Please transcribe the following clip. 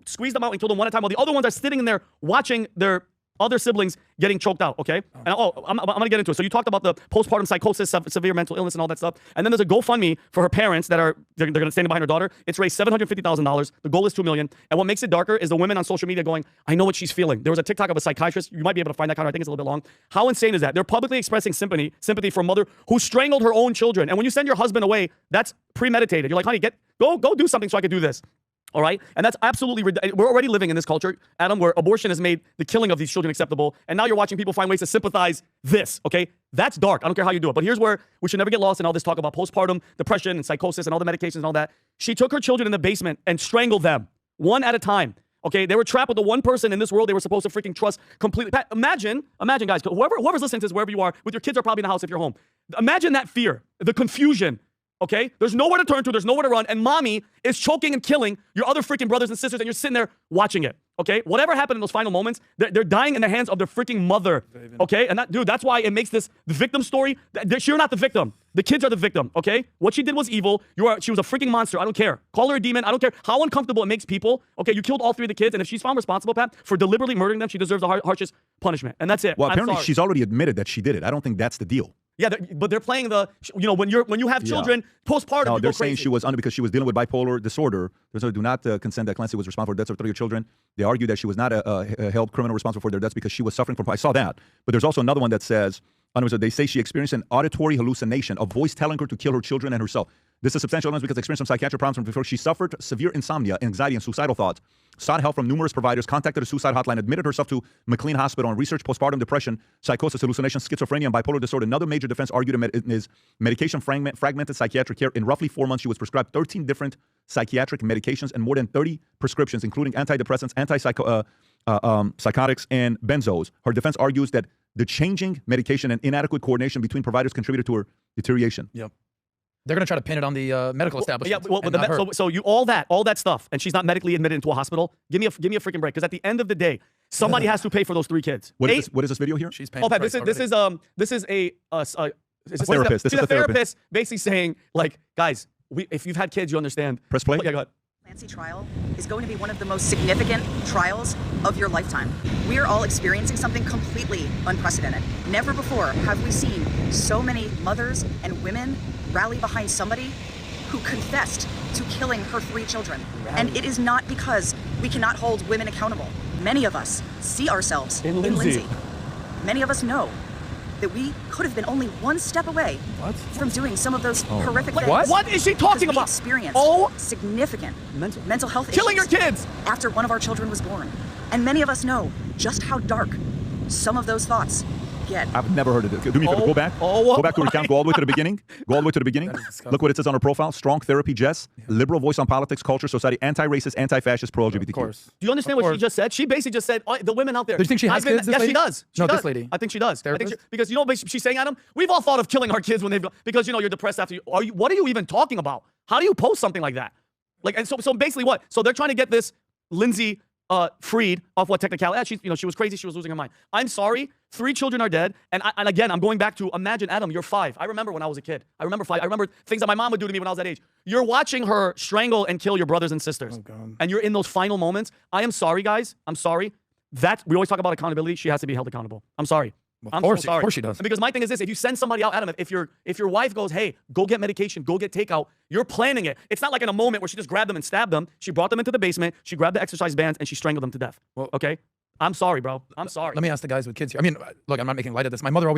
squeezed them out and killed them one at a time, while the other ones are sitting in there watching their other siblings getting choked out, okay? And I'm gonna get into it. So you talked about the postpartum psychosis, severe mental illness and all that stuff. And then there's a GoFundMe for her parents they're gonna stand behind her daughter. It's raised $750,000. The goal is $2 million. And what makes it darker is the women on social media going, I know what she's feeling. There was a TikTok of a psychiatrist. You might be able to find that kind of, I think it's a little bit long. How insane is that? They're publicly expressing sympathy for a mother who strangled her own children. And when you send your husband away, that's premeditated. You're like, honey, go do something so I can do this. All right? And that's absolutely ridiculous. We're already living in this culture, Adam, where abortion has made the killing of these children acceptable. And now you're watching people find ways to sympathize this, okay? That's dark. I don't care how you do it. But here's where we should never get lost in all this talk about postpartum depression and psychosis and all the medications and all that. She took her children in the basement and strangled them one at a time. Okay? They were trapped with the one person in this world they were supposed to freaking trust completely. Pat, imagine, guys, whoever's listening to this, wherever you are, with your kids are probably in the house if you're home. Imagine that fear, the confusion. Okay? There's nowhere to turn to. There's nowhere to run. And mommy is choking and killing your other freaking brothers and sisters, and you're sitting there watching it. Okay? Whatever happened in those final moments, they're dying in the hands of their freaking mother. Okay? And that's why it makes this the victim story. You're not the victim. The kids are the victim. Okay? What she did was evil. She was a freaking monster. I don't care. Call her a demon. I don't care how uncomfortable it makes people. Okay? You killed all 3 of the kids, and if she's found responsible, Pat, for deliberately murdering them, she deserves the harshest punishment. And that's it. Well, apparently she's already admitted that she did it. I don't think that's the deal. Yeah, but they're playing when you have children postpartum. No, they're saying she was under because she was dealing with bipolar disorder. They do not consent that Clancy was responsible for the deaths of 3 of your children. They argue that she was not held criminal responsible for their deaths because she was suffering from. I saw that, but there's also another one that says they say she experienced an auditory hallucination, a voice telling her to kill her children and herself. This is substantial evidence because experienced some psychiatric problems from before. She suffered severe insomnia, anxiety, and suicidal thoughts. Sought help from numerous providers, contacted a suicide hotline, admitted herself to McLean Hospital and researched postpartum depression, psychosis, hallucinations, schizophrenia, and bipolar disorder. Another major defense argued is medication fragmented psychiatric care. In roughly 4 months, she was prescribed 13 different psychiatric medications and more than 30 prescriptions, including antidepressants, psychotics, and benzos. Her defense argues that the changing medication and inadequate coordination between providers contributed to her deterioration. Yep. They're going to try to pin it on the medical establishment. Yeah, so you all that stuff, and she's not medically admitted into a hospital. Give me a freaking break, because at the end of the day, somebody has to pay for those 3 kids. What is this video here? She's paying. Oh, Pat, this is a therapist. She's a therapist basically saying, like, guys, if you've had kids, you understand. Press play. Yeah, go ahead. Clancy trial is going to be one of the most significant trials of your lifetime. We are all experiencing something completely unprecedented. Never before have we seen so many mothers and women rally behind somebody who confessed to killing her 3 children. And it is not because we cannot hold women accountable. Many of us see ourselves in Lindsay. Many of us know that we could have been only one step away from doing some of those horrific things. What is she talking about? We experienced significant mental health issues. Killing your kids! After one of our children was born. And many of us know just how dark some of those thoughts get. I've never heard of it. Do me a favor, go back. Go back to her account. Go all the way to the beginning. Go all the way to the beginning. Look what it says on her profile. Strong therapy, Jess. Liberal voice on politics, culture, society, anti-racist, anti-fascist, pro-LGBTQ. Of course. Do you understand what she just said? She basically just said, the women out there. Do you think she has kids, Yes, she does. No, this lady. I think she does. Because you know what she's saying, Adam? We've all thought of killing our kids when they've, because you're depressed after you. What are you even talking about? How do you post something like that? Like, and so basically what? So they're trying to get this Lindsay freed off what technicality. She was crazy. She was losing her mind. I'm sorry. 3 children are dead. And again, I'm going back to imagine, Adam, you're 5. I remember when I was a kid. I remember 5. I remember things that my mom would do to me when I was that age. You're watching her strangle and kill your brothers and sisters. And you're in those final moments. I am sorry, guys. I'm sorry. We always talk about accountability. She has to be held accountable. I'm sorry. Of course she does. Because my thing is this: if you send somebody out, Adam, if your wife goes, hey, go get medication, go get takeout, you're planning it. It's not like in a moment where she just grabbed them and stabbed them. She brought them into the basement, she grabbed the exercise bands, and she strangled them to death. Okay? I'm sorry, bro. I'm sorry. Let me ask the guys with kids here. I mean, look, I'm not making light of this. My mother always